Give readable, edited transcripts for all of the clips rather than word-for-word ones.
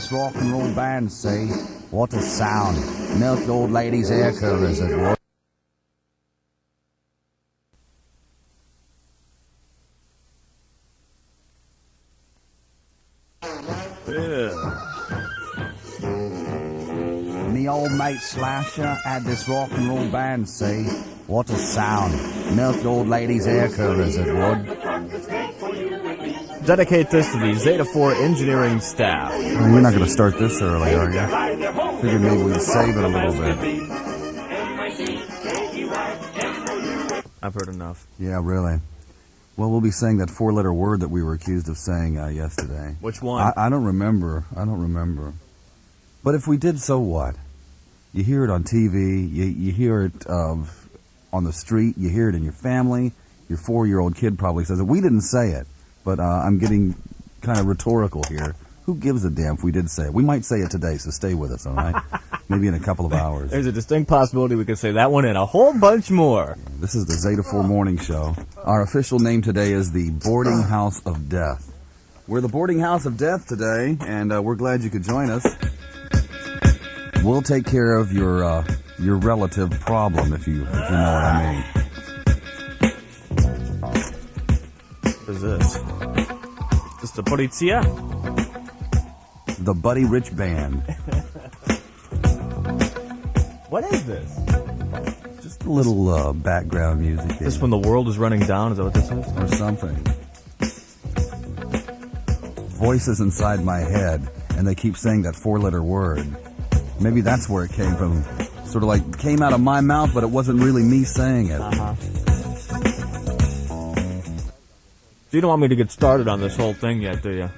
this rock and roll band, see? What a sound. Melt the old lady's air coolers, it would. Me old mate Slasher had this rock and roll band, see? What a sound. Melt the old lady's air coolers, it would. Dedicate this to the Zeta 4 engineering staff. Well, you're not going to start this early, are you? Figured maybe we'd save it a little bit. I've heard enough. Yeah, really. Well, we'll be saying that four-letter word that we were accused of saying yesterday. Which one? I don't remember. But if we did, so what? You hear it on TV. You hear it on the street. You hear it in your family. Your 4-year-old kid probably says it. We didn't say it, but I'm getting kind of rhetorical here. Who gives a damn if we did say it? We might say it today, so stay with us, all right? Maybe in a couple of hours. There's a distinct possibility we could say that one and a whole bunch more. This is the Zeta 4 Morning Show. Our official name today is the Boarding House of Death. We're the Boarding House of Death today, and we're glad you could join us. We'll take care of your relative problem, if you know what I mean. What is this? Is this the Polizia? The Buddy Rich Band. What is this? Just a little background music. This when the world is running down, is that what this is? Or something. Voices inside my head, and they keep saying that four-letter word. Maybe that's where it came from. Sort of like came out of my mouth, but it wasn't really me saying it. Uh-huh. So you don't want me to get started on this whole thing yet, do you?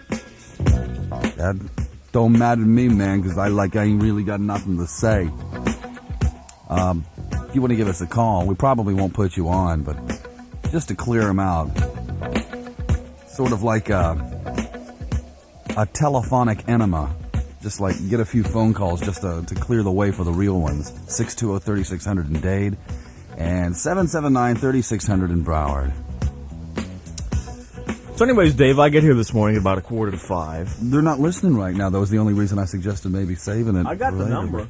That don't matter to me, man, because I ain't really got nothing to say. If you want to give us a call, we probably won't put you on, but just to clear them out. Sort of like a telephonic enema. Just like get a few phone calls just to clear the way for the real ones. 620-3600 in Dade and 779-3600 in Broward. So anyways, Dave, I get here this morning at about 4:45. They're not listening right now. That was the only reason I suggested maybe saving it. I got the number.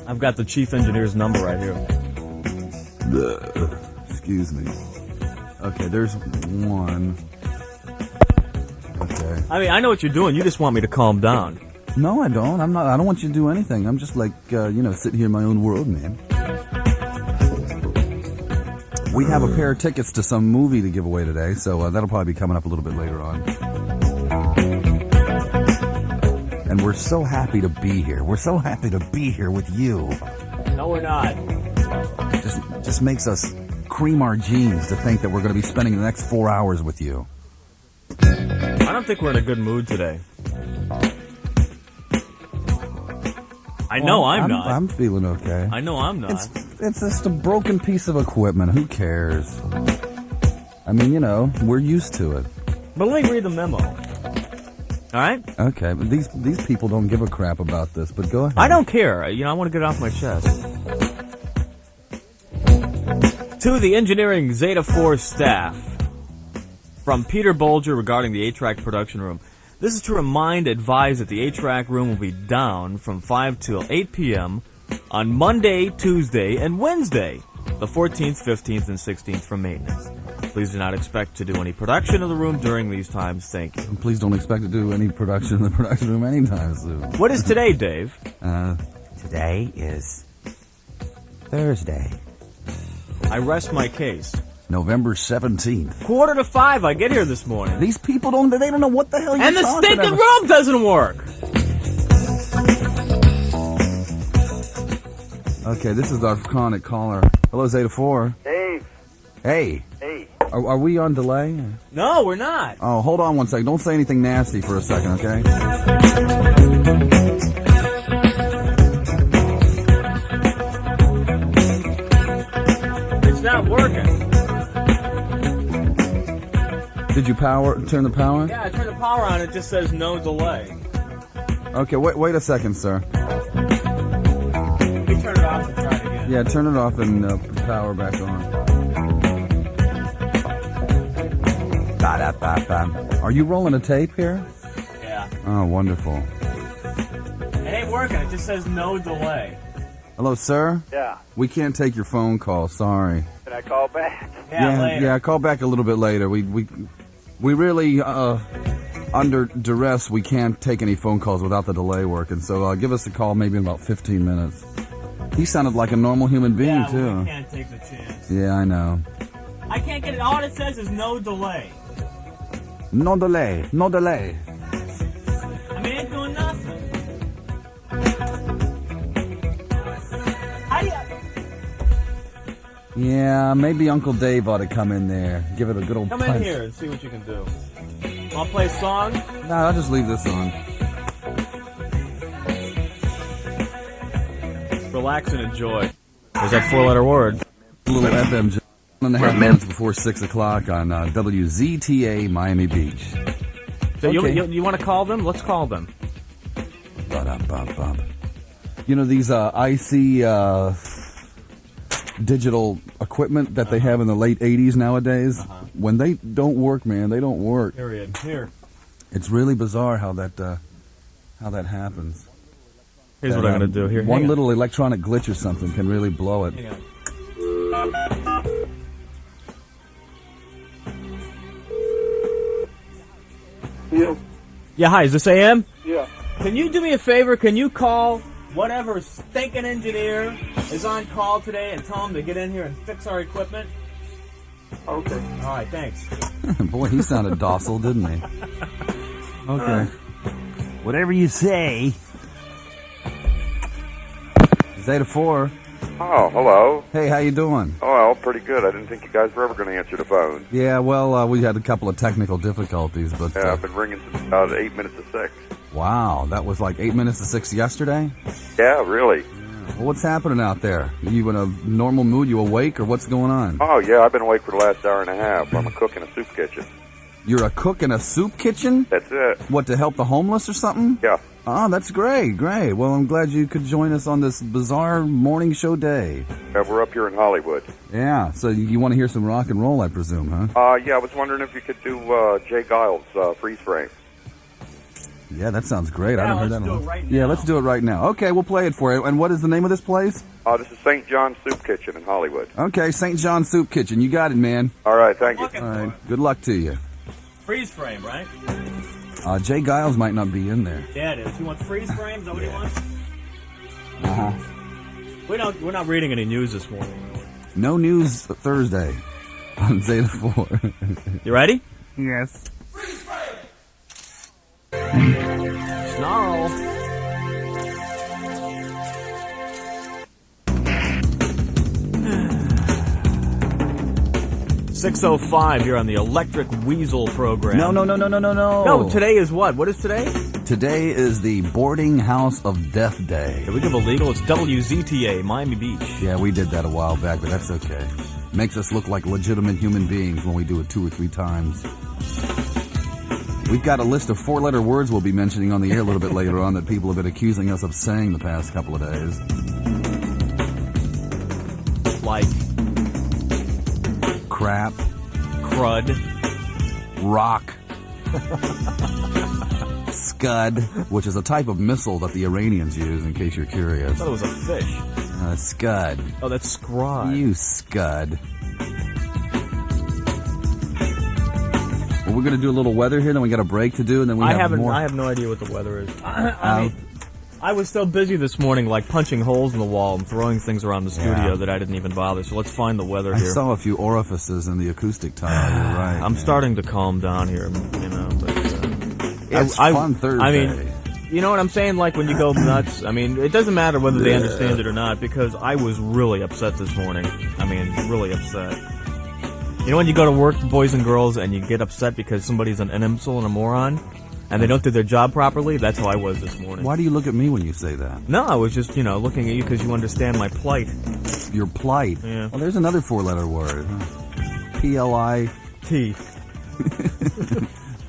I've got the chief engineer's number right here. Excuse me. Okay, there's one. Okay. I mean, I know what you're doing. You just want me to calm down. No, I don't. I don't want you to do anything. I'm just like, sitting here in my own world, man. We have a pair of tickets to some movie to give away today, so that'll probably be coming up a little bit later on. And we're so happy to be here. We're so happy to be here with you. No, we're not. Just makes us cream our jeans to think that we're going to be spending the next 4 hours with you. I don't think we're in a good mood today. I know I'm not. I'm feeling okay. I know I'm not. It's just a broken piece of equipment. Who cares? I mean, we're used to it. But let me read the memo. All right? Okay, but these people don't give a crap about this, but go ahead. I don't care. I want to get it off my chest. To the engineering Zeta 4 staff, from Peter Bolger regarding the 8-track production room. This is to advise that the 8-track room will be down from 5 till 8 p.m. on Monday, Tuesday, and Wednesday, the 14th, 15th, and 16th for maintenance. Please do not expect to do any production of the room during these times. Thank you. And please don't expect to do any production in the production room anytime soon. What is today, Dave? Today is Thursday. I rest my case. November 17th. 4:45, I get here this morning. These people don't know what the hell you're talking about. And the stinking room doesn't work. Okay, this is our chronic caller. Hello, Zeta 4. Dave. Hey. Hey. Are we on delay? No, we're not. Oh, hold on one second. Don't say anything nasty for a second, okay? It's not working. Did you turn the power? Yeah, I turned the power on. It just says no delay. Okay, wait a second, sir. Let me turn it off and try it again. Yeah, turn it off and put the power back on. Are you rolling a tape here? Yeah. Oh, wonderful. It ain't working. It just says no delay. Hello, sir? Yeah. We can't take your phone call, sorry. Can I call back? Yeah, later. Yeah, call back a little bit later. We really, under duress, we can't take any phone calls without the delay working, so give us a call maybe in about 15 minutes. He sounded like a normal human being, Yeah, too. we can't take the chance. Yeah, I know. I can't get it. All it says is no delay. No delay, no delay. I mean, it ain't doing nothing. How do you... Yeah, maybe Uncle Dave ought to come in there. Give it a good old Come punch. in here and see what you can do. I'll play a song. No, I'll just leave this on. Relax and enjoy. There's that four-letter word. A little FM 1.5 minutes before 6 o'clock on WZTA Miami Beach. So Okay. you want to call them? Let's call them. Ba-dum-bum-bum. You know these IC digital equipment that they have in the late 80s nowadays? When they don't work, man, they don't work. Period. Here. It's really bizarre how that happens. Here's what I'm going to do. Here. One hang on. little electronic glitch or something can really blow it. Hang on. Yeah. Yeah, hi. Is this AM? Yeah. Can you do me a favor? Can you call whatever stinking engineer is on call today and tell him to get in here and fix our equipment? Okay. All right, thanks. Boy, he sounded docile, didn't he? Okay. Whatever you say. Zeta 4. Oh, hello. Hey, how you doing? Oh, well, pretty good. I didn't think you guys were ever going to answer the phone. Yeah, well, we had a couple of technical difficulties, but Yeah, I've been ringing since about 8 minutes to 6. wow, that was like 8 minutes to 6 yesterday? Yeah, really. Well, what's happening out there? You in a normal mood? You awake, or what's going on? Oh, yeah, I've been awake for the last hour and a half. I'm a cook in a soup kitchen. You're a cook in a soup kitchen? That's it. What, to help the homeless or something? Yeah. Oh, that's great, great. Well, I'm glad you could join us on this bizarre morning show day. We're up here in Hollywood. Yeah, so you want to hear some rock and roll, I presume, huh? Yeah, I was wondering if you could do Jay Giles' Freeze Frame. Yeah, that sounds great. I Yeah, haven't heard let's that in a do it while. right Yeah, now. let's do it right now. Okay, we'll play it for you. And what is the name of this place? This is St. John's Soup Kitchen in Hollywood. Okay, St. John's Soup Kitchen. You got it, man. All right, thank you. Looking All for right, it. good luck to you. Freeze frame, right? Jay Giles might not be in there. Yeah, it is. He wants freeze frames. Is that what he wants? Uh-huh. We're not reading any news this morning. No news Thursday on Zeta 4. You ready? Yes. Snarl. .605 here on the Electric Weasel program. No. No, today is what? What is today? Today is the Boarding House of Death Day. Did we give a legal? It's WZTA, Miami Beach. Yeah, we did that a while back, but that's okay. Makes us look like legitimate human beings when we do it 2 or 3 times. We've got a list of 4-letter words we'll be mentioning on the air a little bit later on that people have been accusing us of saying the past couple of days. Like Crap, crud. rock, scud, which is a type of missile that the Iranians use, in case you're I curious. thought it was a fish. Scud. Oh, that's scrod. You scud. Well, we're going to do a little weather here, then we got a break to do, and then we have more. I have no idea what the weather is. I mean, I was so busy this morning, like punching holes in the wall and throwing things around the studio Yeah. that I didn't even bother. So let's find the weather I here. saw a few orifices in the acoustic tile. You're right. I'm man. starting to calm down here, you know. But, It's fun Thursday. I mean, you know what I'm saying? Like when you go nuts. I mean, it doesn't matter whether they understand it or not, because I was really upset this morning. I mean, really upset. You know when you go to work, boys and girls, and you get upset because somebody's an imbecile and a moron, and they don't do their job properly? That's how I was this morning. Why do you look at me when you say that? No, I was just, looking at you because you understand my plight. Your plight. Yeah. Well, there's another 4-letter word. P-L-I. T.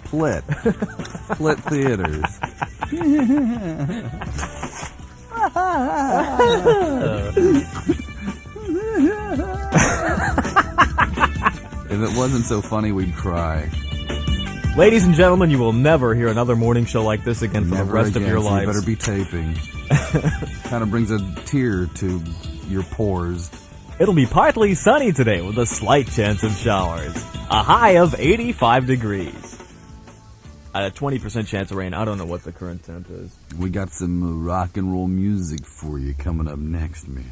Plit. Plit Theaters. If it wasn't so funny, we'd cry. Ladies and gentlemen, you will never hear another morning show like this again for the rest of your so lives. You better be taping. Kind of brings a tear to your pores. It'll be partly sunny today with a slight chance of showers. A high of 85 degrees. At a 20% chance of rain. I don't know what the current temp is. We got some rock and roll music for you coming up next, man.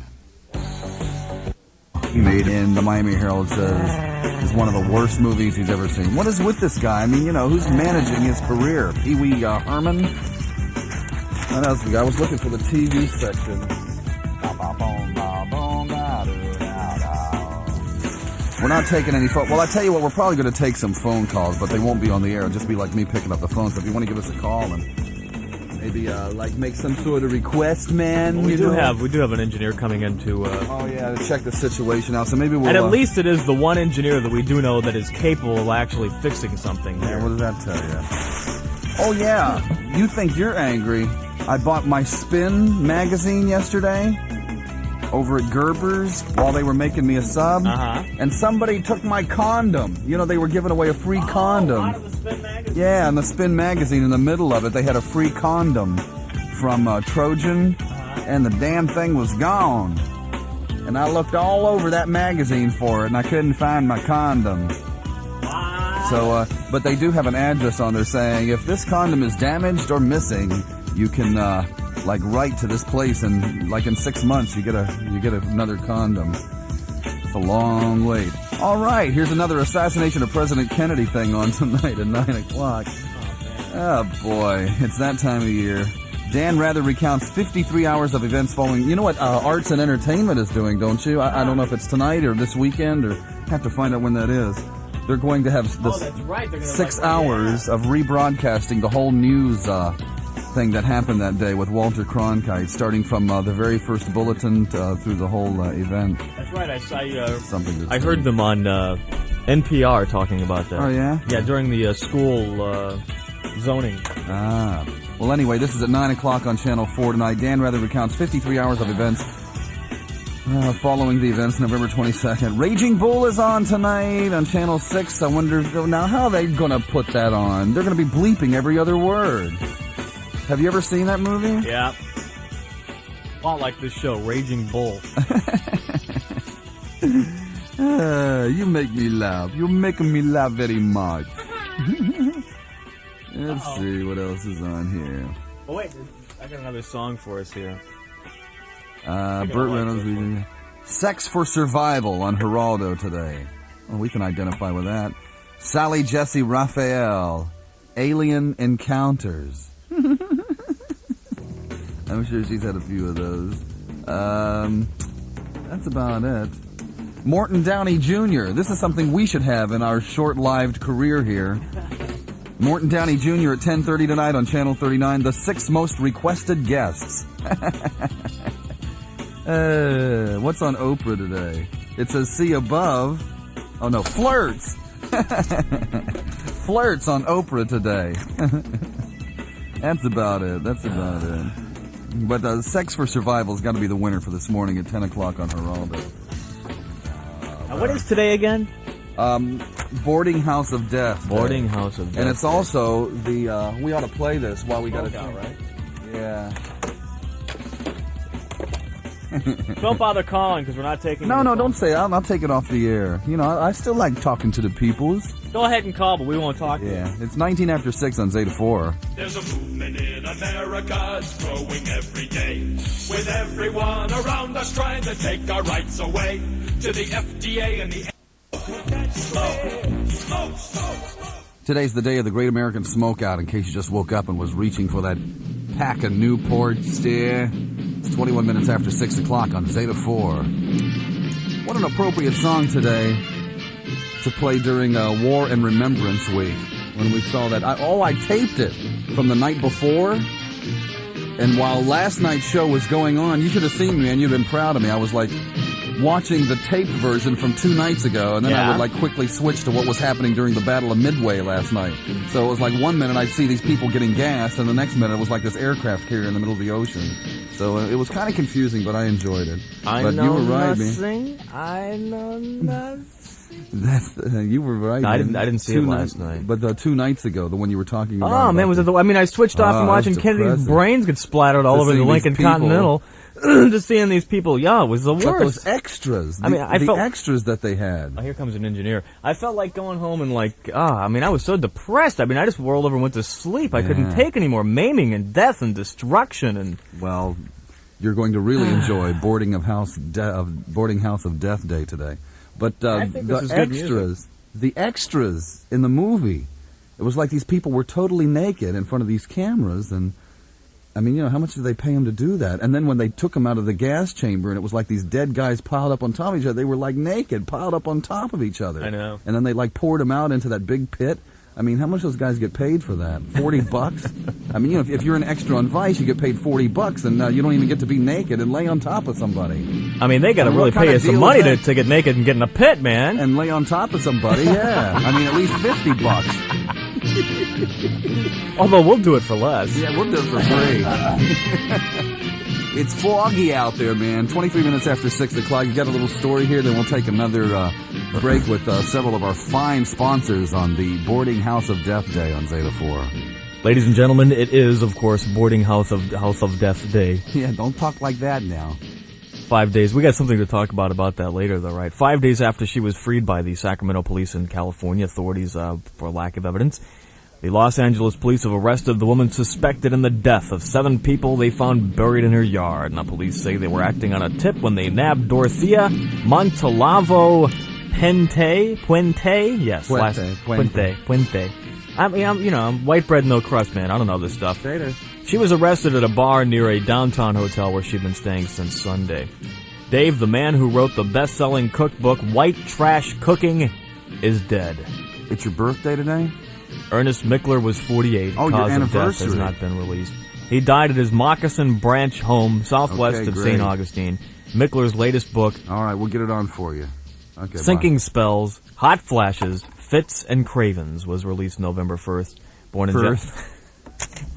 He made in the Miami Herald says it's one of the worst movies he's ever seen. What is with this guy? I mean, you know, who's managing his career? Pee Wee Herman? What else we got? I was looking for the TV section. We're not taking any phone. Well, I tell you what, we're probably going to take some phone calls, but they won't be on the air. It'll just be like me picking up the phone. So if you want to give us a call and maybe like make some sort of request, man. Well, we do have an engineer coming in to. Oh yeah, to check the situation out. So maybe we'll. And at least it is the one engineer that we do know that is capable of actually fixing something. Yeah, what does that tell you? Oh yeah, you think you're angry? I bought my Spin magazine yesterday over at Gerber's while they were making me a sub, and somebody took my condom. You know, they were giving away a free condom. Out of the Spin magazine? Yeah, in the Spin magazine, in the middle of it, they had a free condom from Trojan, and the damn thing was gone. And I looked all over that magazine for it, and I couldn't find my condom. So, but they do have an address on there saying, if this condom is damaged or missing, you can like write to this place, and like in 6 months you get another condom. It's a long wait. All right, here's another assassination of President Kennedy thing on tonight at 9 o'clock. Oh boy, it's that time of year. Dan Rather recounts 53 hours of events following. You know what Arts and Entertainment is doing, don't you? I don't know if it's tonight or this weekend, or have to find out when that is. They're going to have this that's right. They're gonna 6 hours of rebroadcasting the whole news thing that happened that day with Walter Cronkite, starting from the very first bulletin through the whole event. That's right. I heard them on NPR talking about that. Oh, yeah? Yeah, during the school zoning. Ah. Well, anyway, this is at 9 o'clock on Channel 4 tonight. Dan Rather recounts 53 hours of events following the events November 22nd. Raging Bull is on tonight on Channel 6. I wonder, now, how are they going to put that on? They're going to be bleeping every other word. Have you ever seen that movie? Yeah. A lot like this show, Raging Bull. You make me laugh. You're making me laugh very much. Let's see what else is on here. Oh, wait. I got another song for us here. Burt Reynolds reading Sex for Survival on Geraldo today. Well, we can identify with that. Sally Jesse Raphael, Alien Encounters. I'm sure she's had a few of those. That's about it. Morton Downey Jr. This is something we should have in our short-lived career here. Morton Downey Jr. at 10:30 tonight on Channel 39. The 6 most requested guests. What's on Oprah today? It says see above. Oh no, flirts. Flirts on Oprah today. That's about it. But Sex for Survival's got to be the winner for this morning at 10 o'clock on Geraldo. What is today again? Boarding House of Death. Boarding House of Death. And it's also the, we ought to play this while we got it. Right? Yeah. Don't bother calling because we're not taking. No, don't say it. I'll take it off the air. You know, I still like talking to the peoples. Go ahead and call, but we won't talk to you. Yeah, it's 19 after 6 on Zeta 4. There's a movement in America, it's growing every day, with everyone around us trying to take our rights away. To the FDA and the smoke. Today's the day of the Great American Smokeout, in case you just woke up and was reaching for that pack of Newports there. It's 21 minutes after 6 o'clock on Zeta 4. What an appropriate song today to play during War and Remembrance Week, when we saw that. I taped it from the night before, and while last night's show was going on, you should have seen me, and you'd been proud of me. I was like watching the taped version from 2 nights ago, and then I would like quickly switch to what was happening during the Battle of Midway last night. So it was like 1 minute I'd see these people getting gassed, and the next minute it was like this aircraft carrier in the middle of the ocean. So it was kind of confusing, but I enjoyed it. I but know you were right, nothing. I know nothing. You were right. No, I man. didn't see it last night. But 2 nights ago, the one you were talking about. Oh man, was it? I switched off from watching Kennedy's depressing. brains get splattered all over the Lincoln Continental. Just seeing these people, it was the worst. But those extras, the extras that they had. Oh, here comes an engineer. I felt like going home and I was so depressed. I just rolled over and went to sleep. I couldn't take any more maiming and death and destruction and. Well, you're going to really enjoy Boarding House of Death Day today. But the extras in the movie, it was like these people were totally naked in front of these cameras, and how much did they pay them to do that? And then when they took them out of the gas chamber, and it was like these dead guys piled up on top of each other, they were like naked, piled up on top of each other. I know. And then they poured them out into that big pit. How much those guys get paid for that? $40? If you're an extra on Vice, you get paid $40, and you don't even get to be naked and lay on top of somebody. They got to really pay you some money to get naked and get in a pit, man. And lay on top of somebody, yeah. At least $50. Although we'll do it for less. Yeah, we'll do it for free. It's foggy out there, man. 23 minutes after 6 o'clock. You got a little story here, then we'll take another break with several of our fine sponsors on the Boarding House of Death Day on Zeta 4. Ladies and gentlemen, it is, of course, Boarding House of Death Day. Yeah, don't talk like that now. 5 days. We got something to talk about that later, though, right? 5 days after she was freed by the Sacramento police in California authorities for lack of evidence, the Los Angeles police have arrested the woman suspected in the death of 7 people they found buried in her yard. Now, police say they were acting on a tip when they nabbed Dorothea Montalvo Puente. Yes, Puente. I'm white bread, no crust, man. I don't know this stuff. She was arrested at a bar near a downtown hotel where she'd been staying since Sunday. Dave, the man who wrote the best-selling cookbook White Trash Cooking, is dead. It's your birthday today? Ernest Mickler was 48. Oh, Cause your anniversary. of death has not been released. He died at his Moccasin Branch home, southwest of St. Augustine. Mickler's latest book... All right, we'll get it on for you. Okay, Sinking Spells, Hot Flashes, Fits and Cravens was released November 1st. Born in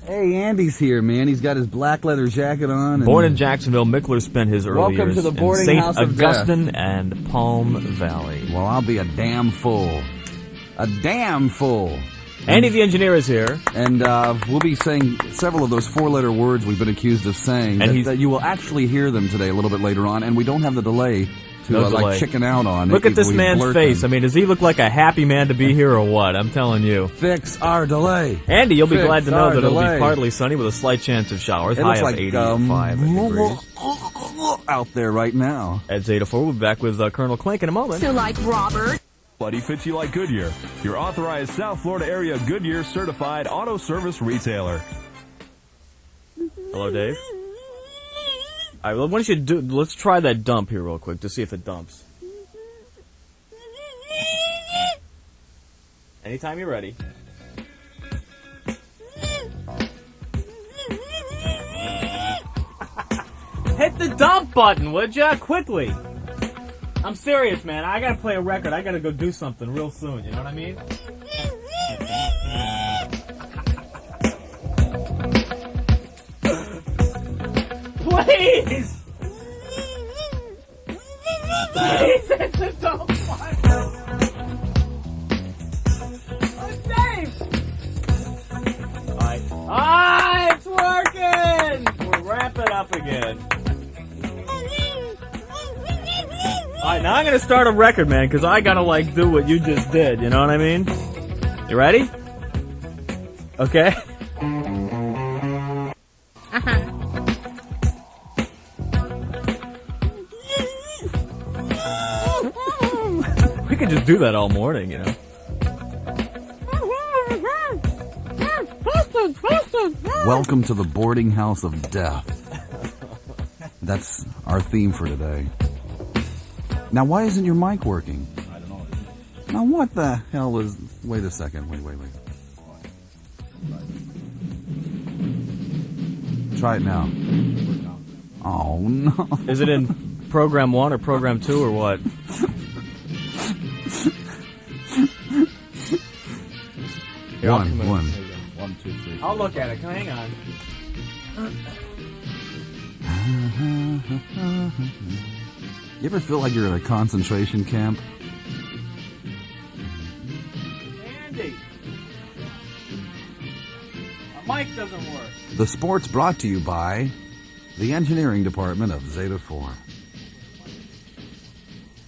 Hey, Andy's here, man. He's got his black leather jacket on. Born in Jacksonville, Mickler spent his early years to the boarding in house St. of Augustine death. and Palm Valley. Well, I'll be a damn fool. A damn fool. Andy the engineer is here. And we'll be saying several of those 4-letter words we've been accused of saying. And that you will actually hear them today a little bit later on. And we don't have the delay to delay. chicken out on. Look at this man's face. Does he look like a happy man to be here or what? I'm telling you. Fix our delay. Andy, you'll be glad to know that it'll delay. be partly sunny with a slight chance of showers. It High looks of like 85 degrees. out there right now. At Zeta 4, we'll be back with Colonel Clink in a moment. So like Robert. Buddy fits you like Goodyear, your authorized South Florida area Goodyear certified auto service retailer. Hello, Dave. All right, well, why don't you let's try that dump here real quick to see if it dumps. Anytime you're ready. Hit the dump button, would ya? Quickly. I'm serious, man. I gotta play a record. I gotta go do something real soon. You know what I mean? Please! Please hit the dump button! Oh, Dave! Alright. Ah, it's working! We'll wrap it up again. Alright, now I'm gonna start a record, man, because I gotta, do what you just did, you know what I mean? You ready? Okay? We could just do that all morning, you know? Welcome to the Boarding House of Death. That's our theme for today. Now, why isn't your mic working? I don't know. Now, what the hell is... Wait a second. Wait. Try it now. Oh, no. Is it in program 1 or program 2 or what? Here, One. There you go. 1, 2, 3. I'll look at it. Hang on. You ever feel like you're at a concentration camp? mic doesn't work. The sports brought to you by the engineering department of Zeta 4.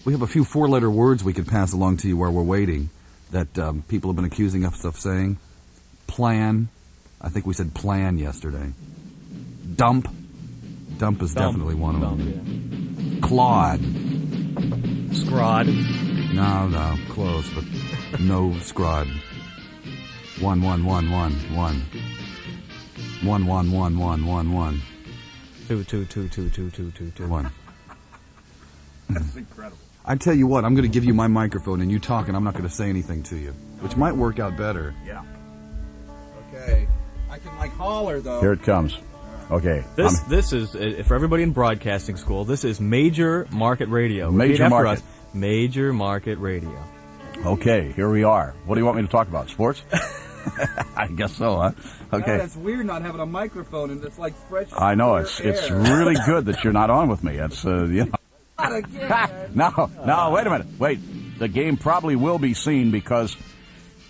We have a few four-letter words we could pass along to you while we're waiting that people have been accusing us of saying. Plan. I think we said plan yesterday. Dump. Dump is definitely one of them. Yeah. Clod. Scrod. No, close, but no scrod. 1 1 1 1 1 1 1 1 1 1 1 2 2 2 2 2 2 2 2 1. That's incredible. I tell you what, I'm going to give you my microphone and you talk, and I'm not going to say anything to you, which might work out better. Yeah. Okay. I can holler though. Here it comes. Okay. This is for everybody in broadcasting school. This is major market radio. Major Repeat after market. us. Major market radio. Okay, here we are. What do you want me to talk about? Sports? I guess so, huh? Okay. That's weird not having a microphone, and it's like fresh. I know it's really good that you're not on with me. It's Not again. No, wait a minute. Wait. The game probably will be seen because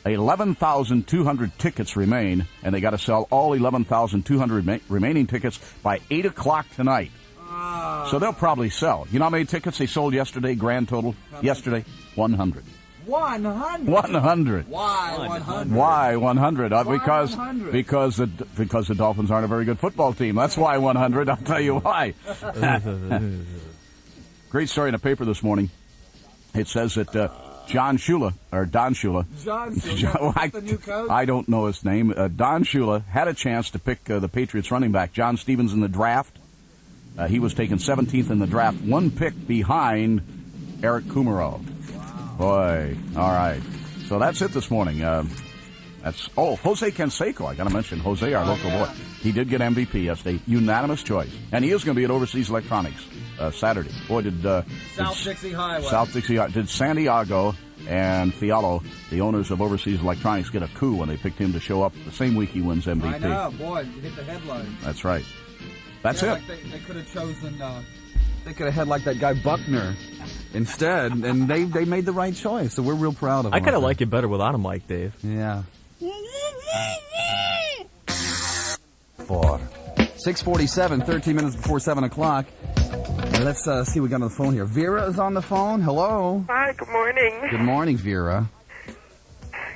11,200 tickets remain, and they got to sell all 11,200 remaining tickets by 8 o'clock tonight. So they'll probably sell. You know how many tickets they sold yesterday, grand total? Yesterday? 100. 100. 100. Why 100? Why 100? Because 100? because the Dolphins aren't a very good football team. That's why 100. I'll tell you why. Great story in the paper this morning. It says that Don Shula, the new coach? I don't know his name. Don Shula had a chance to pick the Patriots running back John Stevens in the draft. He was taken 17th in the draft, one pick behind Eric Kumaro. Boy, all right. So that's it this morning. Jose Canseco. I got to mention Jose, our local boy. He did get MVP yesterday, unanimous choice, and he is going to be at Overseas Electronics Saturday. Boy, South Dixie Highway. South Dixie Highway. Did Santiago and Fialo, the owners of Overseas Electronics, get a coup when they picked him to show up the same week he wins MVP? I know, boy, you hit the headlines. That's right. That's it. Like they could have chosen. They could have had like that guy Buckner instead, and they made the right choice. So we're real proud of them. I kind of like it better without a mic, Dave. Yeah. 6:47, 13 minutes before 7 o'clock. Let's see what we got on the phone here. Vera is on the phone. Hello. Hi, good morning. Good morning, Vera.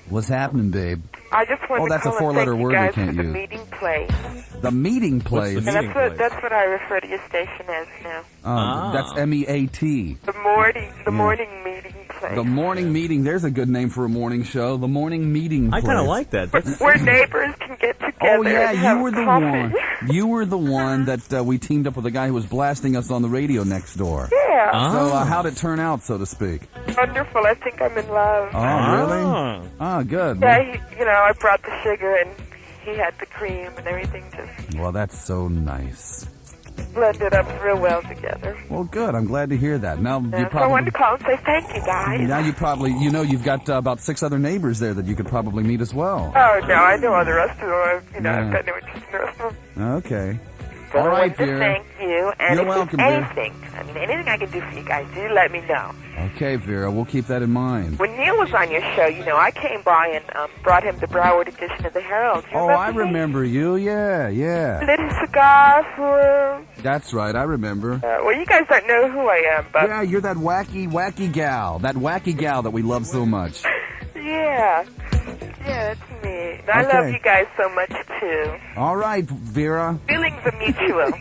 What's happening, babe? I just wanted that's to a call four-letter and thank word you we guys can't for the use. meeting place. The meeting place. What's the And meeting place? that's what I refer to your station as now. That's MEAT. The morning meeting place. The morning meeting. There's a good name for a morning show. The morning meeting place. I kind of like that. Where neighbors can get together. Oh yeah, and have you were the coffee. one. You were the one that we teamed up with a guy who was blasting us on the radio next door. Yeah, So how'd it turn out, so to speak? wonderful. I think I'm in love. Oh, really? Oh, good. Yeah, I brought the sugar and he had the cream and everything just Well, that's so nice. blended up real well together. Well, good. I'm glad to hear that. Now you So I probably wanted to call and say thank you, guys. now you've got about 6 other neighbors there that you could probably meet as well. Oh, no, I know all the rest of them. Yeah. I've got no interest in the rest of them. Okay. So All I right, wanted to dear. thank you. And You're if welcome, there's dear. anything I can do for you guys, do let me know. Okay, Vera. We'll keep that in mind. When Neil was on your show, I came by and brought him the Broward edition of the Herald. You Oh, I me? remember you. Yeah. Lit his cigar for him. That's right. I remember. Well, you guys don't know who I am, but Yeah, you're that wacky gal. That wacky gal that we love so much. yeah, that's me. And I love Okay. you guys so much too. All right, Vera. Feelings are mutual.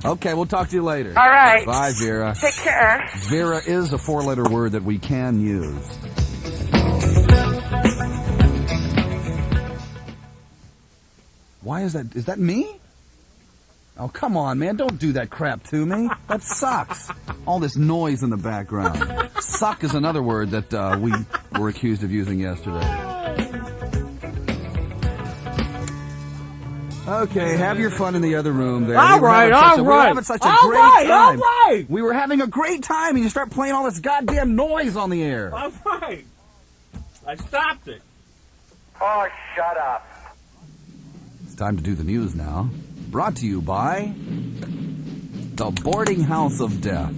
Okay, we'll talk to you later. All right. Bye, Vera. Take care. Vera is a 4-letter word that we can use. Why is that? Is that me? Oh, come on, man. Don't do that crap to me. That sucks. All this noise in the background. Suck is another word that we were accused of using yesterday. Okay, have your fun in the other room there. All We were right, having such a great time. all right. We were having a great time, and you start playing all this goddamn noise on the air. All right. I stopped it. Oh, shut up. It's time to do the news now. Brought to you by the Boarding House of Death.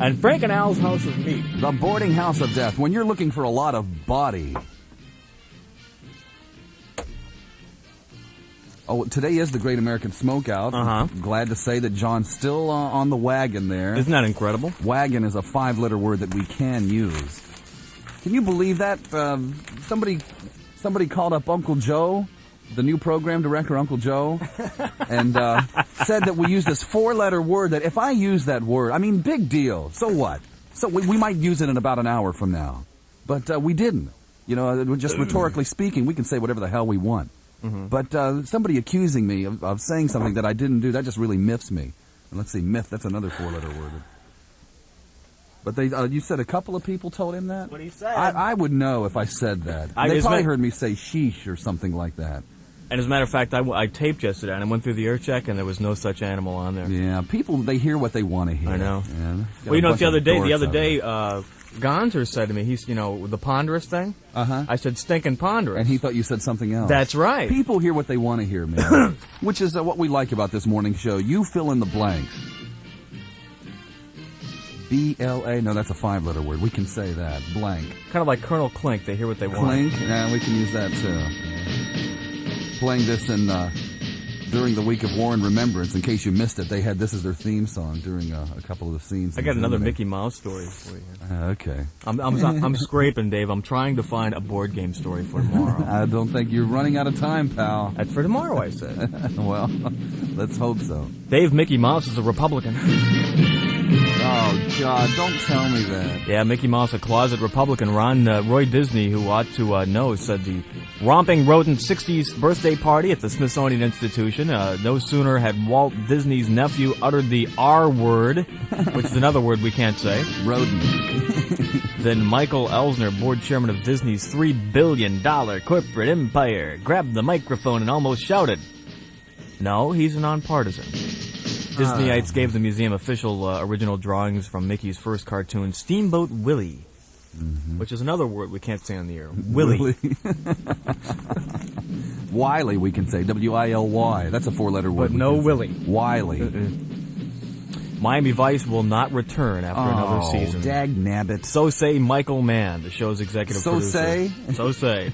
And Frank and Al's House of Meat. The Boarding House of Death. When you're looking for a lot of body, Oh, today is the Great American Smokeout. Uh-huh. Glad to say that John's still on the wagon there. Isn't that incredible? Wagon is a 5-letter word that we can use. Can you believe that? Somebody called up Uncle Joe, the new program director, Uncle Joe, and said that we use this 4-letter word that if I use that word, I mean, big deal. So what? So we might use it in about an hour from now. But we didn't. You know, just rhetorically speaking, we can say whatever the hell we want. Mm-hmm. But somebody accusing me of saying something that I didn't do, that just really miffs me. And let's see, miff, that's another 4-letter word. But you said a couple of people told him that? What he said. I would know if I said that. They probably heard me say sheesh or something like that. And as a matter of fact, I taped yesterday, and I went through the air check, and there was no such animal on there. Yeah, people, they hear what they want to hear. I know. Yeah, well, you know, the other day, Gonzer said to me, he's, the ponderous thing. Uh-huh. I said stinking ponderous. And he thought you said something else. That's right. People hear what they want to hear, man. Which is what we like about this morning show. You fill in the blanks. B-L-A, no, that's a 5-letter word. We can say that. Blank. Kind of like Colonel Clink. They hear what they want. Clink? Yeah, we can use that, too. Playing this during the week of War and Remembrance. In case you missed it, they had this as their theme song during a couple of the scenes. I got another Mickey Mouse story for you. Okay. I'm scraping, Dave. I'm trying to find a board game story for tomorrow. I don't think you're running out of time, pal. That's for tomorrow, I said. Well, let's hope so. Dave, Mickey Mouse is a Republican. Oh, God, don't tell me that. Yeah, Mickey Mouse, a closet Republican. Roy Disney, who ought to know, said the romping rodent 60s birthday party at the Smithsonian Institution. No sooner had Walt Disney's nephew uttered the R word, which is another word we can't say. Rodent. Then Michael Eisner, board chairman of Disney's $3 billion corporate empire, grabbed the microphone and almost shouted, "No, he's a nonpartisan." Disneyites gave the museum official original drawings from Mickey's first cartoon, Steamboat Willie, which is another word we can't say on the air. Willie. Wiley, we can say. W-I-L-Y. That's a 4-letter word. But no Willie. Wiley. Miami Vice will not return after another season. Dag nabbit. So say Michael Mann, the show's executive producer. So say.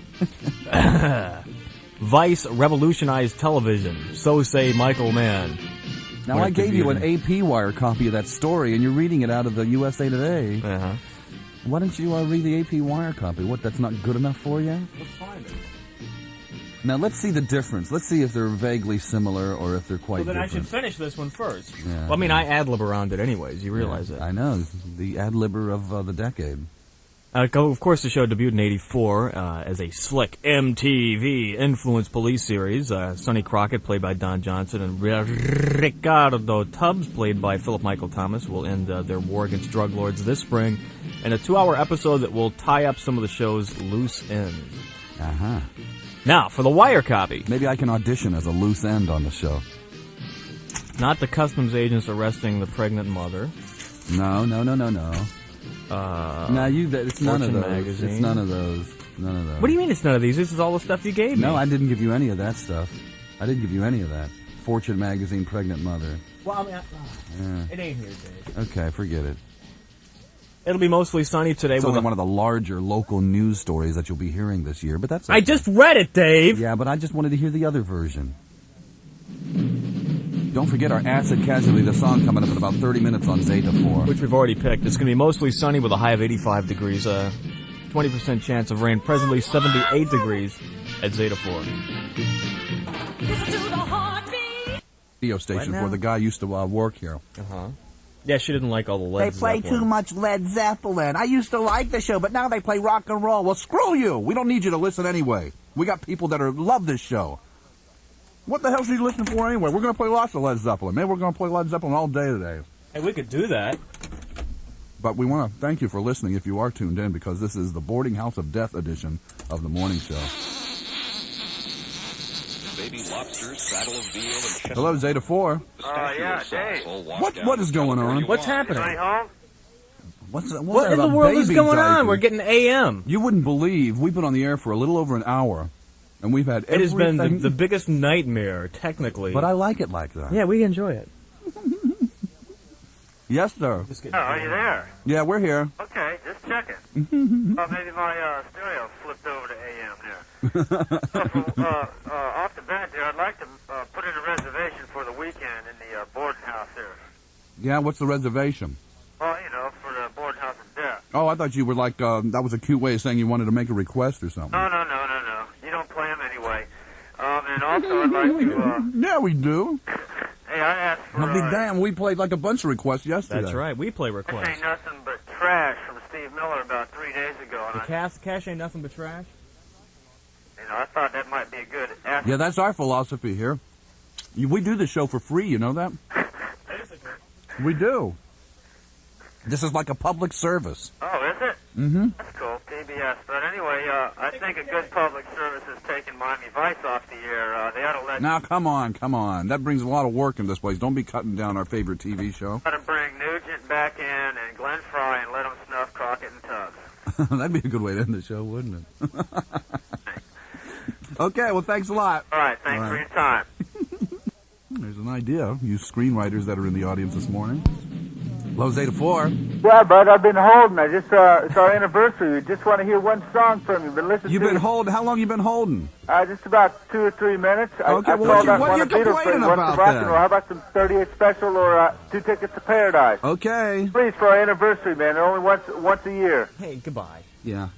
Vice revolutionized television. So say Michael Mann. Now, I gave you an AP Wire copy of that story, and you're reading it out of the USA Today. Uh-huh. Why don't you read the AP Wire copy? What, that's not good enough for you? Let's find it. Now, let's see the difference. Let's see if they're vaguely similar or if they're quite different. Well, then I should finish this one first. Yeah. Well, I mean, I ad-lib around it anyways. You realize that. I know. The ad-libber of the decade. Of course, the show debuted in '84 as a slick MTV-influenced police series. Sonny Crockett, played by Don Johnson, and Ricardo Tubbs, played by Philip Michael Thomas, will end their war against drug lords this spring in a 2-hour episode that will tie up some of the show's loose ends. Uh-huh. Now, for the Wire copy. Maybe I can audition as a loose end on the show. Not the customs agents arresting the pregnant mother. No. It's none of those. Magazine. It's none of those. None of those. What do you mean it's none of these? This is all the stuff you gave me. No, I didn't give you any of that stuff. I didn't give you any of that. Fortune Magazine, pregnant mother. Well, I mean, it ain't here, Dave. Okay, forget it. It'll be mostly sunny today. It's only one of the larger local news stories that you'll be hearing this year, but that's okay. I just read it, Dave! Yeah, but I just wanted to hear the other version. Don't forget our Acid Casualty, the song coming up in about 30 minutes on Zeta 4. Which we've already picked. It's going to be mostly sunny with a high of 85 degrees. 20% chance of rain. Presently 78 degrees at Zeta 4. Radio station where the guy used to work here. Uh-huh. Yeah, she didn't like all the Led Zeppelin. They play too much Led Zeppelin. I used to like the show, but now they play rock and roll. Well, screw you. We don't need you to listen anyway. We got people that love this show. What the hell should you listen for anyway? We're going to play lots of Led Zeppelin. Maybe we're going to play Led Zeppelin all day today. Hey, we could do that. But we want to thank you for listening if you are tuned in, because this is the Boarding House of Death edition of the morning show. Baby lobsters, saddle of veal, and chestnut. Hello, Zeta 4. Yeah, Dave. What is going on? What's happening? Are you home? What in the world is going on? We're getting AM. You wouldn't believe we've been on the air for a little over an hour, and we've had everything. It has been the biggest nightmare, technically. But I like it like that. Yeah, we enjoy it. Yes, sir. Oh, are you there? Yeah, we're here. Okay, just checking. Maybe my stereo flipped over to AM there. So off the bat, here. I'd like to put in a reservation for the weekend in the boarding house here. Yeah, what's the reservation? Well, you know, for the boarding house of death. Oh, I thought you were like, that was a cute way of saying you wanted to make a request or something. No. You don't play them anyway. And also I'd like to... Yeah, we do. Hey, I asked for... I'll be damned, we played like a bunch of requests yesterday. That's right, we play This requests. ain't nothing but trash from Steve Miller about 3 days ago. The And cash ain't nothing but trash? I thought that might be a good ask. Yeah, that's our philosophy here. We do the show for free, you know that? We do. This is like a public service. Oh, is it? Mm-hmm. That's cool, PBS. But anyway, I think a good public service is taking Miami Vice off the air. They ought to let... Now, come on. That brings a lot of work in this place. Don't be cutting down our favorite TV show. Ought to bring Nugent back in and Glenn Fry and let them snuff Crockett and Tubbs. That'd be a good way to end the show, wouldn't it? Okay, well, thanks a lot. All right, thanks for your time. There's an idea. You screenwriters that are in the audience this morning. Low Zeta 4. Yeah, bud, I've been holding. It's our anniversary. We just want to hear one song from you, but listen. You've been holding. How long you been holding? Just about 2 or 3 minutes. Okay, what are you complaining about then? How about some 38 special or 2 tickets to Paradise? Okay. Please, for our anniversary, man. Only once a year. Hey, goodbye. Yeah.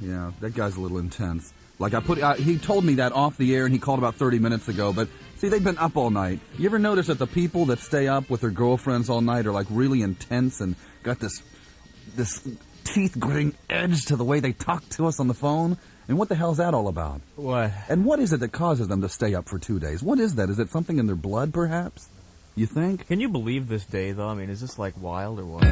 That guy's a little intense. Like he told me that off the air, and he called about 30 minutes ago. But see, they've been up all night. You ever notice that the people that stay up with their girlfriends all night are like really intense and got this teeth-gritting edge to the way they talk to us on the phone? And what the hell's that all about? What? And what is it that causes them to stay up for 2 days? What is that? Is it something in their blood, perhaps? You think? Can you believe this day, though? I mean, is this like wild or what?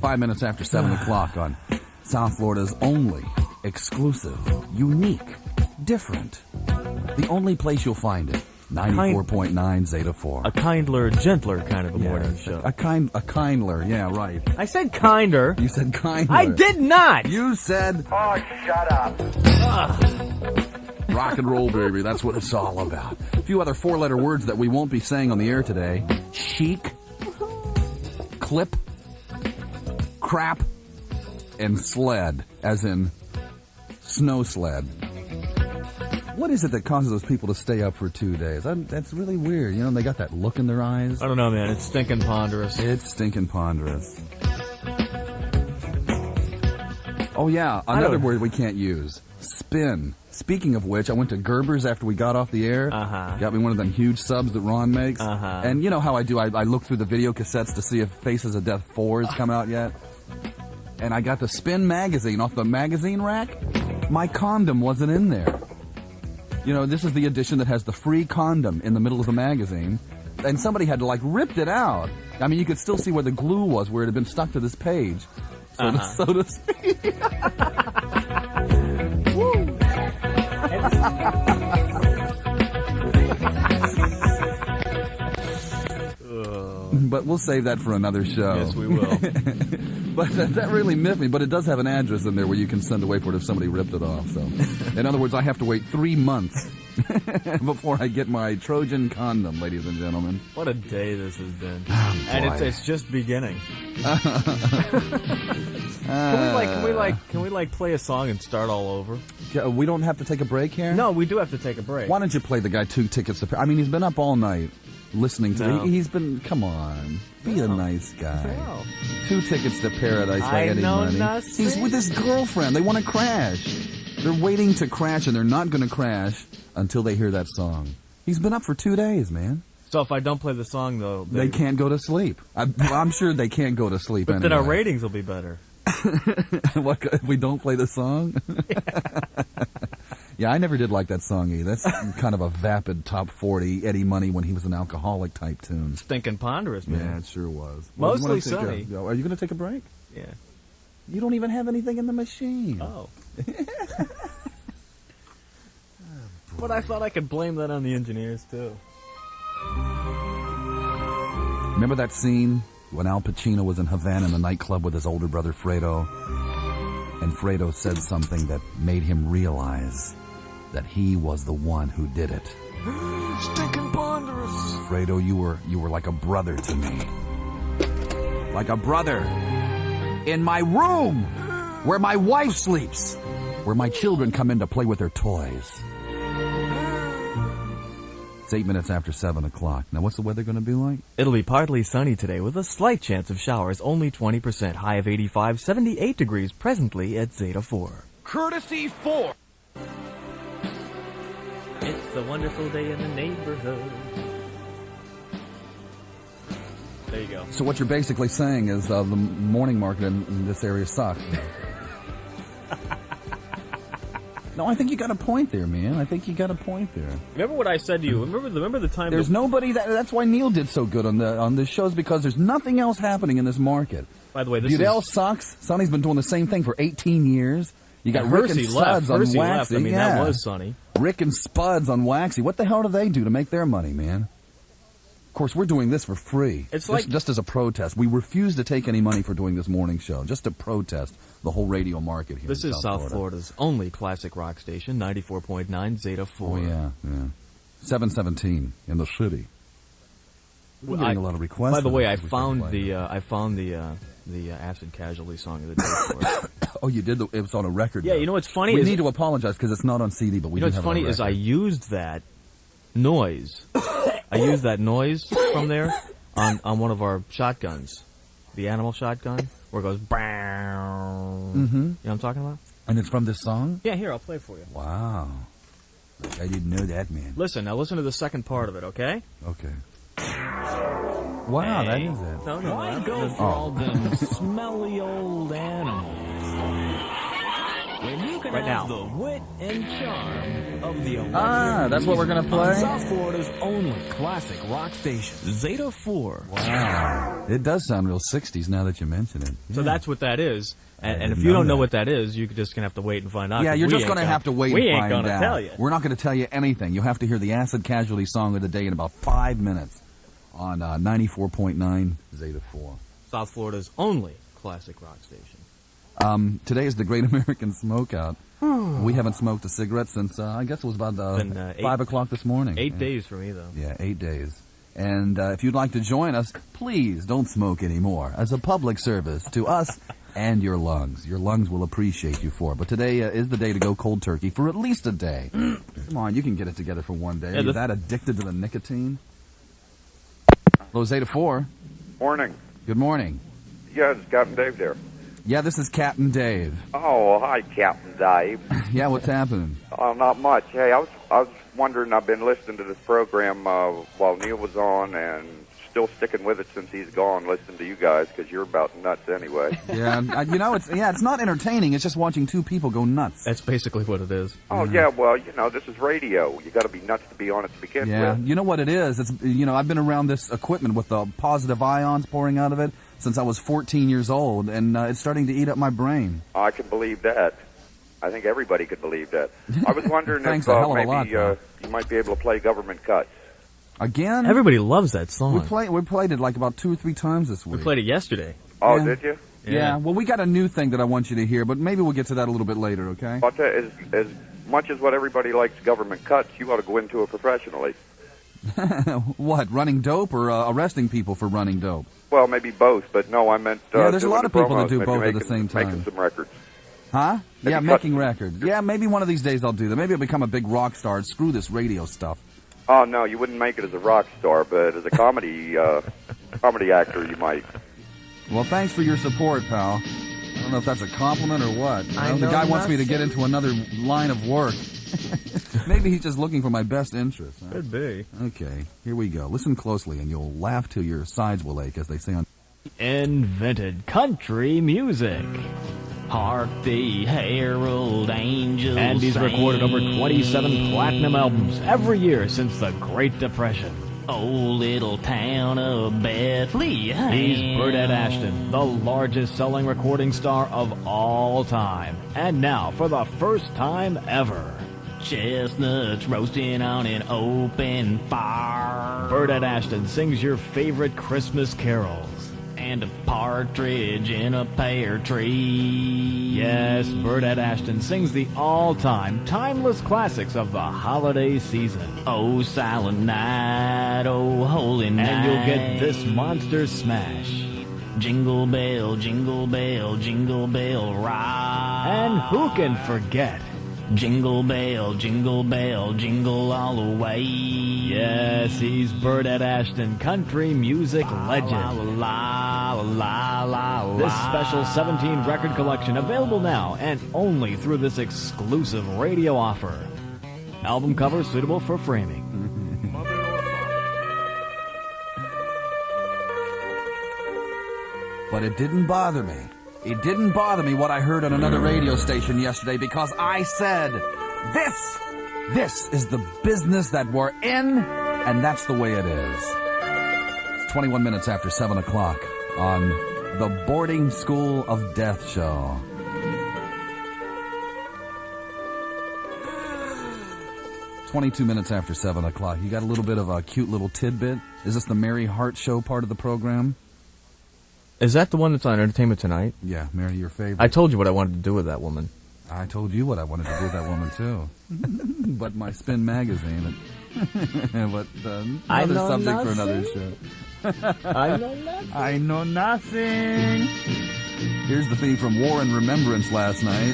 5 minutes after 7 o'clock on South Florida's only exclusive, unique, different. The only place you'll find it. 94.9 Zeta 4. A kindler, gentler kind of a morning show. A kindler, yeah, right. I said kinder. You said kindler. I did not! You said... Oh, shut up. Rock and roll, baby. That's what it's all about. A few other 4-letter words that we won't be saying on the air today. Chic, clip, crap, and sled, as in snow sled. What is it that causes those people to stay up for 2 days? That's really weird. You know, they got that look in their eyes. I don't know, man. It's stinking ponderous. It's stinking ponderous. Oh, yeah. Another word we can't use. Spin. Speaking of which, I went to Gerber's after we got off the air. Got me one of them huge subs that Ron makes. And you know how I do. I look through the video cassettes to see if Faces of Death 4 has come out yet. And I got the Spin magazine off the magazine rack. My condom wasn't in there. You know, this is the edition that has the free condom in the middle of the magazine. And somebody had to, like, rip it out. I mean, you could still see where the glue was, where it had been stuck to this page. So to speak. Woo! But we'll save that for another show. Yes, we will. But that really miffed me. But it does have an address in there where you can send away for it if somebody ripped it off. So, in other words, I have to wait 3 months before I get my Trojan condom, ladies and gentlemen. What a day this has been. Oh, and it's just beginning. Can we play a song and start all over? We don't have to take a break here? No, we do have to take a break. Why don't you play the guy 2 tickets to... I mean, he's been up all night listening to me. He's been... Come on. Be a nice guy. No. 2 tickets to Paradise by Eddie Money. Nothing. He's with his girlfriend. They want to crash. They're waiting to crash, and they're not going to crash until they hear that song. He's been up for 2 days, man. So if I don't play the song, though... They can't go to sleep. I'm sure they can't go to sleep But anyway. then our ratings will be better. What, if we don't play the song? Yeah, I never did like that song either. That's kind of a vapid top 40 Eddie Money when he was an alcoholic type tune. Stinking ponderous, man. Yeah, it sure was. Mostly sunny. Are you going to take a break? Yeah. You don't even have anything in the machine. Oh. But I thought I could blame that on the engineers, too. Remember that scene when Al Pacino was in Havana in the nightclub with his older brother Fredo? And Fredo said something that made him realize that he was the one who did it. Stinking ponderous. Fredo, you were like a brother to me. Like a brother. In my room, where my wife sleeps, where my children come in to play with their toys. It's 8 minutes after 7 o'clock. Now, what's the weather going to be like? It'll be partly sunny today with a slight chance of showers, only 20%. High of 85, 78 degrees presently at Zeta 4. Courtesy 4. It's a wonderful day in the neighborhood. There you go. So what you're basically saying is the morning market in this area sucks. No, I think you got a point there, man. I think you got a point there. Remember what I said to you? Remember the time... There's nobody... That's why Neil did so good on the shows, because there's nothing else happening in this market. By the way, this Budell sucks. Sonny's been doing the same thing for 18 years. You got Rick and Spuds on Waxy. Left. I mean, that was Sonny. Rick and Spuds on Waxy. What the hell do they do to make their money, man? Of course, we're doing this for free. It's like... Just as a protest. We refuse to take any money for doing this morning show, just to protest the whole radio market here. This is South Florida's only classic rock station, 94.9 Zeta 4. Oh, yeah. 717 in the city. We're getting a lot of requests. By the way, I found the Acid Casualty song of the day for it. Oh, you did? It was on a record. Yeah, though. you know what's funny? We need to apologize because it's not on CD, but we do have it on record. You know what's funny is I used that noise. I used that noise from there on one of our shotguns, the animal shotgun, where it goes bang. Mm-hmm. You know what I'm talking about? And it's from this song? Yeah, here, I'll play it for you. Wow. I didn't know that, man. Listen to the second part of it, okay? Okay. Wow, that is it. No, Why go for all them smelly old animals when you can have the wit and charm of the electric that's what we're going to play? on South Florida's only classic rock station, Zeta 4. Wow. It does sound real 60s now that you mention it. So that's what that is. And if you don't know what that is, you're just going to have to wait and find out. Yeah, you're just going to have to wait and find out. We ain't going to tell you. We're not going to tell you anything. You'll have to hear the Acid Casualty song of the day in about 5 minutes on 94.9 Zeta 4. South Florida's only classic rock station. Today is the Great American Smokeout. We haven't smoked a cigarette since, I guess it was about 5 o'clock this morning. 8 days for me, though. Yeah, 8 days. And if you'd like to join us, please don't smoke anymore as a public service to us and your lungs. Your lungs will appreciate you for it. But today is the day to go cold turkey for at least a day. Come on, you can get it together for one day. Are you that addicted to the nicotine? Hello, Zeta 4. Morning. Good morning. Yeah, it's Captain Dave there. Yeah, this is Captain Dave. Oh, hi, Captain Dave. Yeah, what's happening? Oh, not much. Hey, I was wondering, I've been listening to this program while Neil was on, and still sticking with it since he's gone, listening to you guys, because you're about nuts anyway. Yeah, it's not entertaining. It's just watching two people go nuts. That's basically what it is. Oh, yeah, well, this is radio. You got to be nuts to be on it to begin with. Yeah, you know what it is? It's I've been around this equipment with the positive ions pouring out of it since I was 14 years old, and it's starting to eat up my brain. I can believe that. I think everybody could believe that. I was wondering Thanks if a hell of a maybe lot, you might be able to play Government Cuts. Again? Everybody loves that song. We played it like about 2 or 3 times this week. We played it yesterday. Oh, Yeah. did you? Yeah, well, we got a new thing that I want you to hear, but maybe we'll get to that a little bit later, okay? But as much as what everybody likes Government Cuts, you ought to go into it professionally. What, running dope or arresting people for running dope? Well, maybe both, but no, I meant Yeah, there's a doing lot the of people that promos, do maybe both at the making- same time. Making some records. Huh? Maybe Yeah, cut- making records. Yeah, maybe one of these days I'll do that. Maybe I'll become a big rock star and screw this radio stuff. Oh, no, you wouldn't make it as a rock star, but as a comedy actor, you might. Well, thanks for your support, pal. I don't know if that's a compliment or what. The guy wants me to get into another line of work. Maybe he's just looking for my best interest. Huh? Could be. Okay, here we go. Listen closely and you'll laugh till your sides will ache, as they say on... Invented country music. Hark the herald angels And he's sing. recorded over 27 platinum albums every year since the Great Depression. Oh, little town of Bethlehem. He's Burdette Ashton, the largest selling recording star of all time. And now, for the first time ever, Chestnuts roasting on an open fire. Burdette Ashton sings your favorite Christmas carols. And a partridge in a pear tree. Yes, Burdette Ashton sings the all-time, timeless classics of the holiday season. Oh, silent night, oh, holy night. And you'll get this monster smash. Jingle bell, jingle bell, jingle bell rock. And who can forget Jingle bell, jingle all the way. Yes, he's Burdette Ashton, country music legend. This special 17 record collection available now and only through this exclusive radio offer. Album cover suitable for framing. But it didn't bother me. It didn't bother me what I heard on another radio station yesterday because I said, this is the business that we're in, and that's the way it is. It's 21 minutes after 7 o'clock on the Boarding School of Death show. "22 minutes after 7 o'clock. You got a little bit of a cute little tidbit? Is this the Mary Hart Show part of the program? Is that the one that's on Entertainment Tonight? Yeah, Mary, your favorite. I told you what I wanted to do with that woman. I told you what I wanted to do with that woman, too. But my Spin magazine. But another subject for another show. I know nothing. I know nothing. Here's the theme from War and Remembrance last night.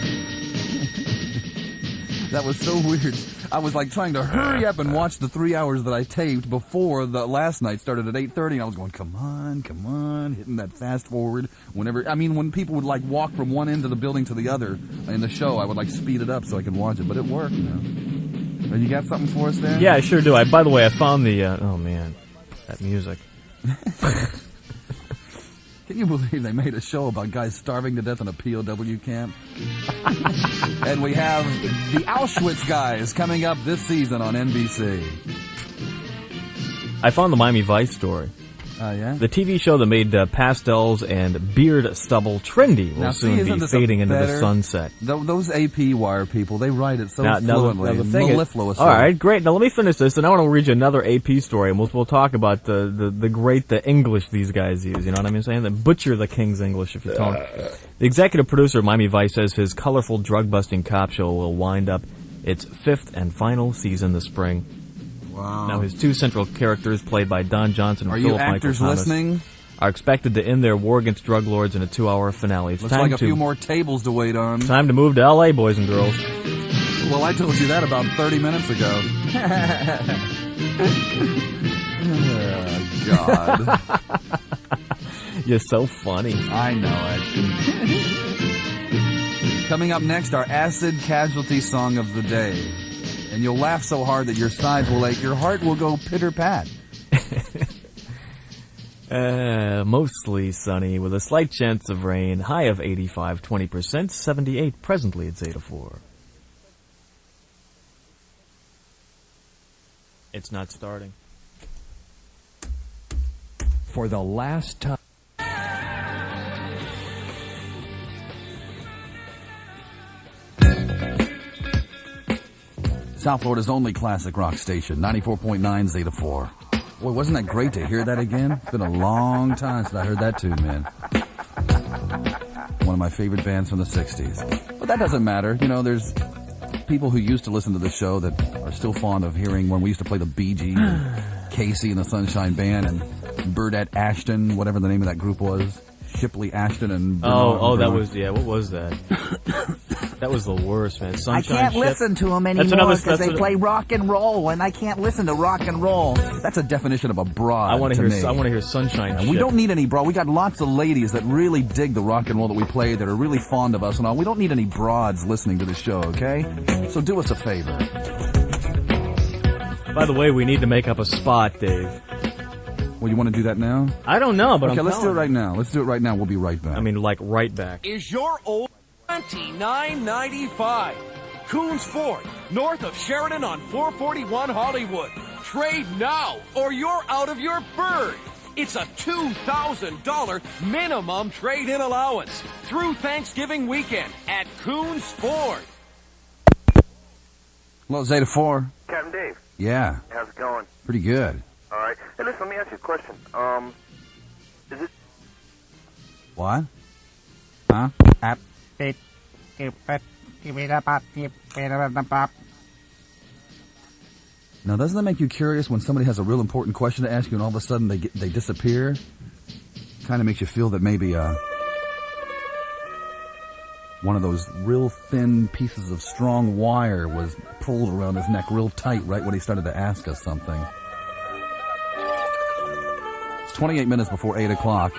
That was so weird. I was like trying to hurry up and watch the 3 hours that I taped before the last night started at 8:30, and I was going, come on, hitting that fast forward. When people would like walk from one end of the building to the other in the show, I would like speed it up so I could watch it, but it worked, You got something for us there? Yeah, I sure do. By the way, I found the, oh man, that music. Can you believe they made a show about guys starving to death in a POW camp? And we have the Auschwitz guys coming up this season on NBC. I found the Miami Vice story. Yeah? The TV show that made pastels and beard stubble trendy will soon be fading into the sunset. Those AP Wire people, they write it so fluently, mellifluously. All right, great. Now let me finish this, and I want to read you another AP story, and we'll talk about the English these guys use. You know what I'm saying? They butcher the King's English if you talk. The executive producer of Miami Vice says his colorful drug-busting cop show will wind up its 5th and final season this spring. Wow. Now, his two central characters, played by Don Johnson and Philip Michael Thomas, listening? Are expected to end their war against drug lords in a 2-hour finale. Looks like a few more tables to wait on. Time to move to L.A., boys and girls. Well, I told you that about 30 minutes ago. Oh, God. You're so funny. I know it. Coming up next, our Acid Casualty Song of the Day. And you'll laugh so hard that your sides will ache. Your heart will go pitter-pat. Mostly sunny with a slight chance of rain. High of 85, 20%, 78 presently at Zeta 4. It's not starting. For the last time. South Florida's only classic rock station, 94.9 Zeta 4. Boy, wasn't that great to hear that again? It's been a long time since I heard that tune, man. One of my favorite bands from the 60s. But that doesn't matter. There's people who used to listen to the show that are still fond of hearing when we used to play the Bee Gees, and Casey and the Sunshine Band, and Burdette Ashton, whatever the name of that group was. Shipley Ashton and Bernard that was, what was that? That was the worst, man. Sunshine I can't listen to them anymore because they play rock and roll, and I can't listen to rock and roll. That's a definition of a broad. I want to hear Sunshine Ship. We don't need any broad. We got lots of ladies that really dig the rock and roll that we play, that are really fond of us and all. We don't need any broads listening to the show, okay? So do us a favor. By the way, we need to make up a spot, Dave. Well, you want to do that now? I don't know, but okay, let's do it right now. Let's do it right now. We'll be right back. I mean, like right back. Is your old $29.95? Coons Ford, north of Sheridan on 441 Hollywood. Trade now, or you're out of your bird. It's a $2,000 minimum trade-in allowance through Thanksgiving weekend at Coons Ford. Hello, Zeta 4. Captain Dave. Yeah. How's it going? Pretty good. All right. Hey, listen, let me ask you a question. Is it... What? Huh? Now, doesn't that make you curious when somebody has a real important question to ask you and all of a sudden they disappear? Kind of makes you feel that maybe one of those real thin pieces of strong wire was pulled around his neck real tight right when he started to ask us something. It's 28 minutes before 8 o'clock.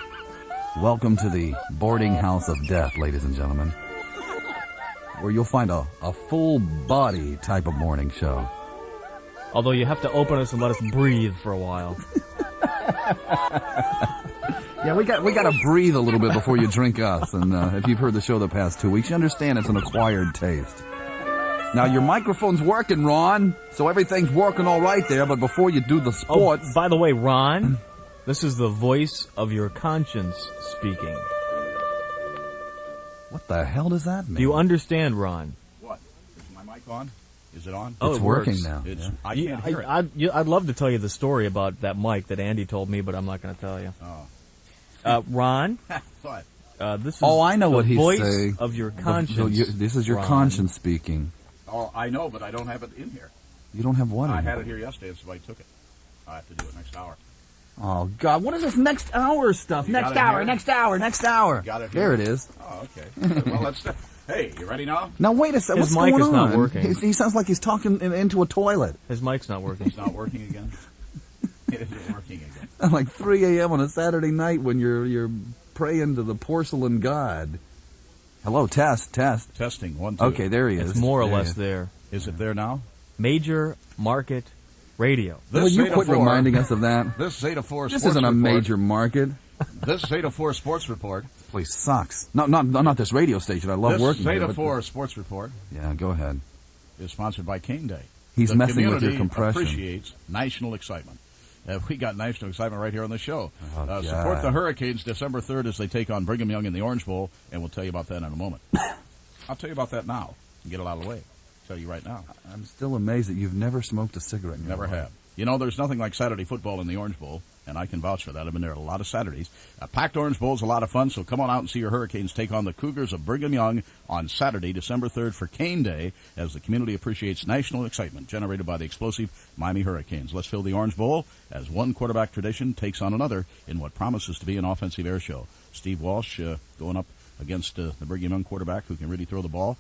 Welcome to the boarding house of death, ladies and gentlemen, where you'll find a full-body type of morning show. Although you have to open us and let us breathe for a while. Yeah, we got to breathe a little bit before you drink us. And if you've heard the show the past 2 weeks, you understand it's an acquired taste. Now, your microphone's working, Ron, so everything's working all right there. But before you do the sports... Oh, by the way, Ron, this is the voice of your conscience speaking. What the hell does that mean? Do you understand, Ron? What? Is my mic on? Is it on? It's working now. Yeah. I can't hear it. I'd love to tell you the story about that mic that Andy told me, but I'm not going to tell you. Oh. Ron? What? This is I know what he's voice saying. Of your conscience. This is your Ron. conscience speaking. Oh, I know, but I don't have it in here. You don't have what? I had it here yesterday, and somebody took it. I have to do it next hour. Oh, God. What is this next hour stuff? Next hour. Got it here? There it is. Oh, okay. Well, let's... Hey, you ready now? Now, wait a second. His What's mic going is on? not working. He sounds like he's talking into a toilet. His mic's not working. It's not working again? It isn't working again. Like 3 a.m. on a Saturday night when you're praying to the porcelain god. Hello, test. Testing, 1, 2. Okay, there he is. It's more or less there. Is it there now? Major market radio. Will you quit reminding us of that? This Zeta 4 This Sports isn't a Report. major market. This Zeta 4 Sports Report. This place sucks. Not this radio station. I love This working here. Zeta But 4 Sports Report yeah, go ahead. is sponsored by Cane Day. He's The messing with your community compression. Appreciates national excitement. We got national excitement right here on the show. Oh, Support the Hurricanes December 3rd as they take on Brigham Young in the Orange Bowl, and we'll tell you about that in a moment. I'll tell you about that now and get it out of the way. Tell you right now. I'm still amazed that you've never smoked a cigarette in your Never life. have. You know, there's nothing like Saturday football in the Orange Bowl, and I can vouch for that. I've been there a lot of Saturdays. A packed Orange Bowl is a lot of fun, so come on out and see your Hurricanes take on the Cougars of Brigham Young on Saturday, December 3rd for Cane Day, as the community appreciates national excitement generated by the explosive Miami Hurricanes. Let's fill the Orange Bowl as one quarterback tradition takes on another in what promises to be an offensive air show. Steve Walsh going up against the Brigham Young quarterback who can really throw the ball.